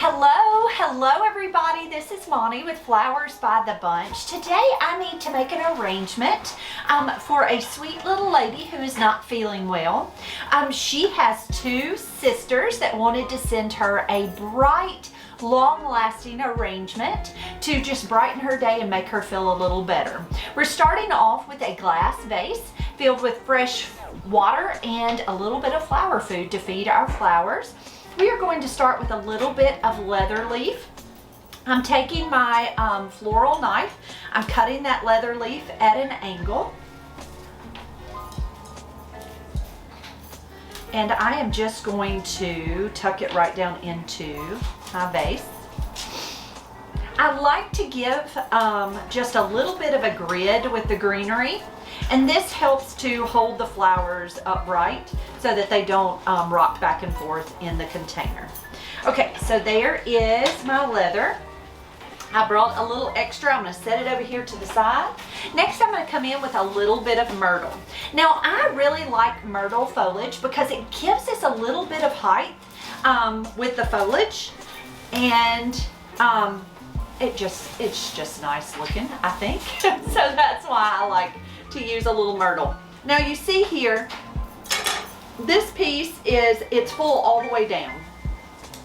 Hello everybody. This is Monty with Flowers by the Bunch. Today I need to make an arrangement for a sweet little lady who is not feeling well. She has two sisters that wanted to send her a bright, long-lasting arrangement to just brighten her day and make her feel a little better. We're starting off with a glass vase filled with fresh water and a little bit of flower food to feed our flowers. We are going to start with a little bit of leather leaf. I'm taking my floral knife. I'm cutting that leather leaf at an angle. And I am just going to tuck it right down into my vase. I like to give just a little bit of a grid with the greenery. And this helps to hold the flowers upright so that they don't rock back and forth in the container. Okay, so there is my leather. I brought a little extra. I'm going to set it over here to the side. Next, I'm going to come in with a little bit of myrtle. Now, I really like myrtle foliage because it gives us a little bit of height with the foliage. And it's just nice looking, I think. So that's why I like to use a little myrtle. Now you see here, this piece it's full all the way down.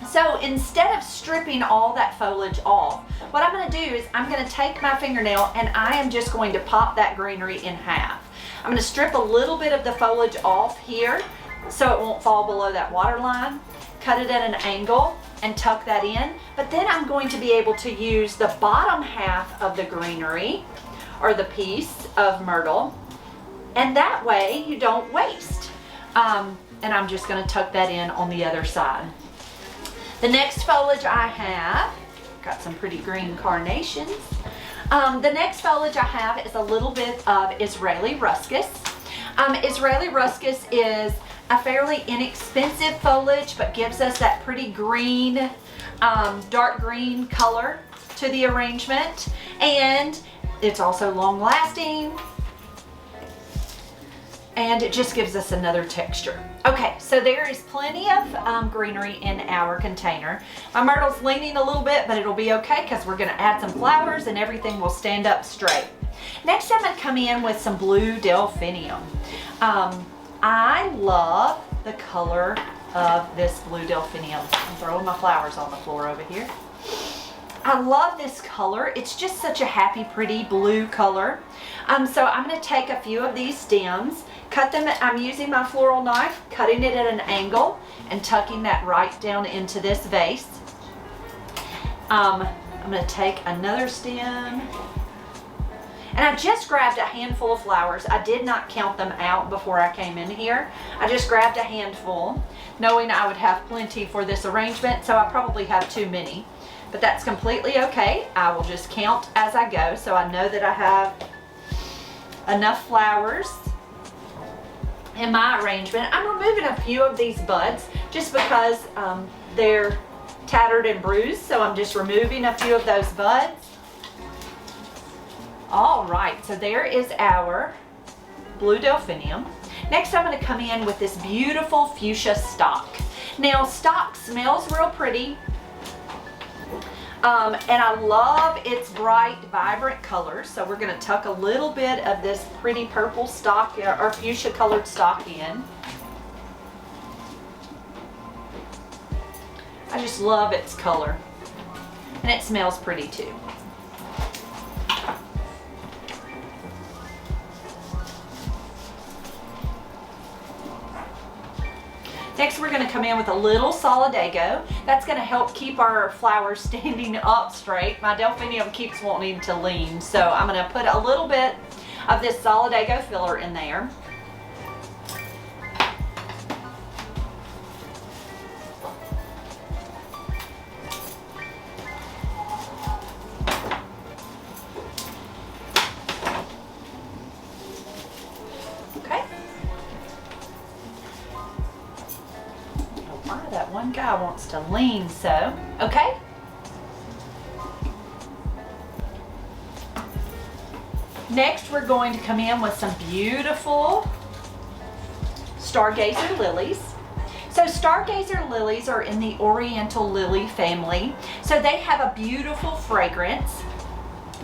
So instead of stripping all that foliage off, what I'm going to do is I'm going to take my fingernail and I am just going to pop that greenery in half. I'm going to strip a little bit of the foliage off here so it won't fall below that water line, cut it at an angle and tuck that in. But then I'm going to be able to use the bottom half of the greenery or the piece of myrtle, and that way you don't waste. And I'm just going to tuck that in on the other side. The next foliage I have, got some pretty green carnations. The next foliage I have is a little bit of Israeli ruscus. Israeli ruscus is a fairly inexpensive foliage, but gives us that pretty green, dark green color to the arrangement. And it's also long lasting, and it just gives us another texture. Okay, so there is plenty of greenery in our container. My myrtle's leaning a little bit, but it'll be okay because we're going to add some flowers and everything will stand up straight. Next, I'm going to come in with some blue delphinium. I love the color of this blue delphinium. I'm throwing my flowers on the floor over here. I love this color. It's just such a happy, pretty blue color. So I'm going to take a few of these stems, cut them. I'm using my floral knife, cutting it at an angle and tucking that right down into this vase. I'm going to take another stem. And I just grabbed a handful of flowers. I did not count them out before I came in here. I just grabbed a handful, knowing I would have plenty for this arrangement, so I probably have too many. But that's completely okay. I will just count as I go so I know that I have enough flowers in my arrangement. I'm removing a few of these buds just because they're tattered and bruised, so I'm just removing a few of those buds. All right, so there is our blue delphinium. Next, I'm going to come in with this beautiful fuchsia stock. Now, stock smells real pretty. And I love its bright, vibrant colors. So we're going to tuck a little bit of this pretty purple stock or fuchsia colored stock in. I just love its color. And it smells pretty too. Next, we're going to come in with a little solidago. That's going to help keep our flowers standing up straight. My delphinium keeps wanting to lean, so I'm going to put a little bit of this solidago filler in there. That one guy wants to lean so. Okay. Next, we're going to come in with some beautiful Stargazer lilies. So Stargazer lilies are in the Oriental lily family. So they have a beautiful fragrance.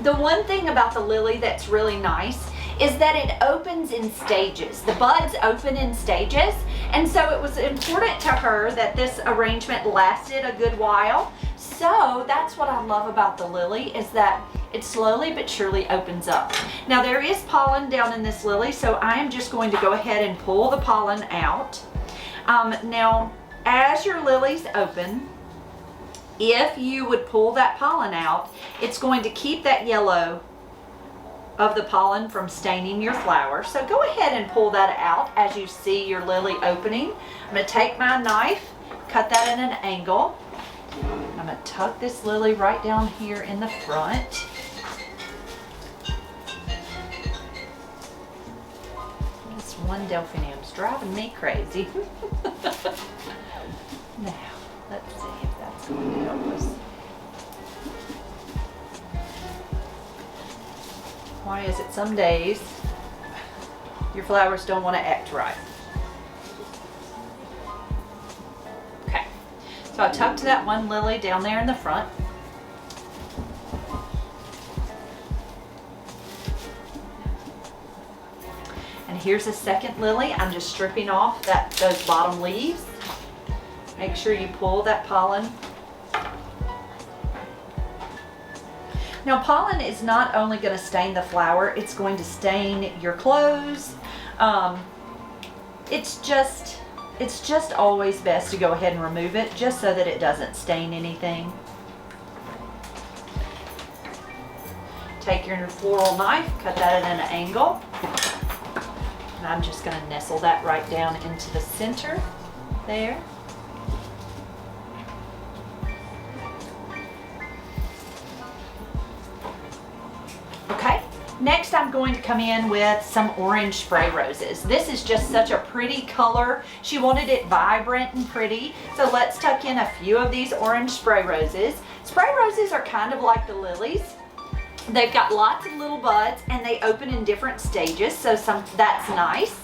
The one thing about the lily that's really nice is that it opens in stages. The buds open in stages, and so it was important to her that this arrangement lasted a good while. So that's what I love about the lily, is that it slowly but surely opens up. Now there is pollen down in this lily, so I am just going to go ahead and pull the pollen out. Now, as your lilies open, if you would pull that pollen out, it's going to keep that yellow of the pollen from staining your flower. So go ahead and pull that out as you see your lily opening. I'm going to take my knife, cut that at an angle. I'm going to tuck this lily right down here in the front. This one delphinium's driving me crazy. Now, let's see if that's going to help us. Why is it some days your flowers don't want to act right? Okay, so I tucked that one lily down there in the front. And here's a second lily. I'm just stripping off those bottom leaves. Make sure you pull that pollen. Now pollen is not only going to stain the flower, it's going to stain your clothes. It's just always best to go ahead and remove it, just so that it doesn't stain anything. Take your floral knife, cut that at an angle. And I'm just going to nestle that right down into the center there. Okay, next I'm going to come in with some orange spray roses. This is just such a pretty color. She wanted it vibrant and pretty, so let's tuck in a few of these orange spray roses. Spray roses are kind of like the lilies. They've got lots of little buds and they open in different stages, so that's nice.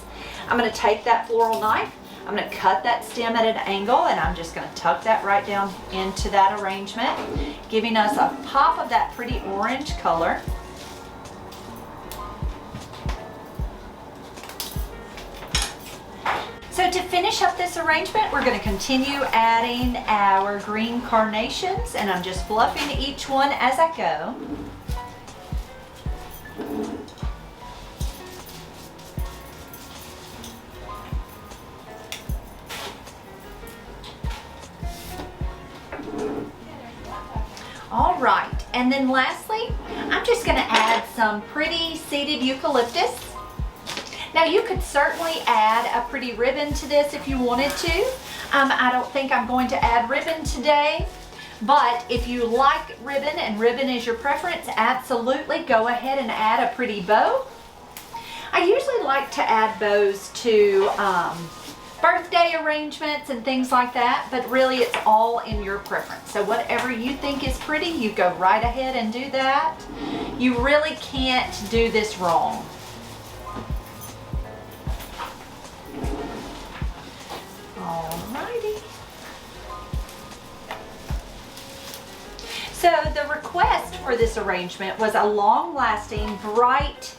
I'm going to take that floral knife, I'm going to cut that stem at an angle, and I'm just going to tuck that right down into that arrangement, giving us a pop of that pretty orange color. So to finish up this arrangement, we're going to continue adding our green carnations, and I'm just fluffing each one as I go. All right, and then lastly, I'm just going to add some pretty seeded eucalyptus. Now you could certainly add a pretty ribbon to this if you wanted to. I don't think I'm going to add ribbon today, but if you like ribbon and ribbon is your preference, absolutely go ahead and add a pretty bow. I usually like to add bows to birthday arrangements and things like that, but really it's all in your preference. So whatever you think is pretty, you go right ahead and do that. You really can't do this wrong. Alrighty. So the request for this arrangement was a long-lasting, bright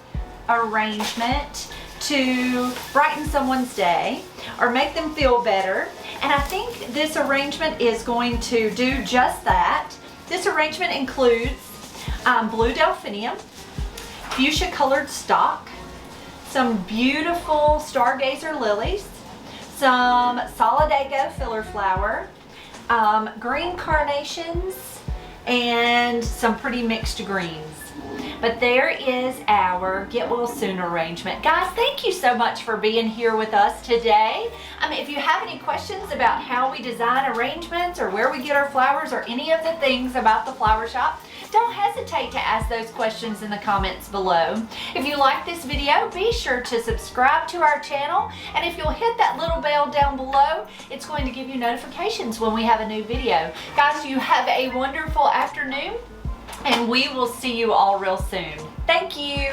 arrangement to brighten someone's day or make them feel better. And I think this arrangement is going to do just that. This arrangement includes blue delphinium, fuchsia colored stock, some beautiful Stargazer lilies, some solidago filler flower, green carnations, and some pretty mixed greens. But there is our Get Well Soon arrangement. Guys, thank you so much for being here with us today. If you have any questions about how we design arrangements or where we get our flowers or any of the things about the flower shop, don't hesitate to ask those questions in the comments below. If you like this video, be sure to subscribe to our channel, and if you'll hit that little bell down below, it's going to give you notifications when we have a new video. Guys, you have a wonderful afternoon, and we will see you all real soon. Thank you.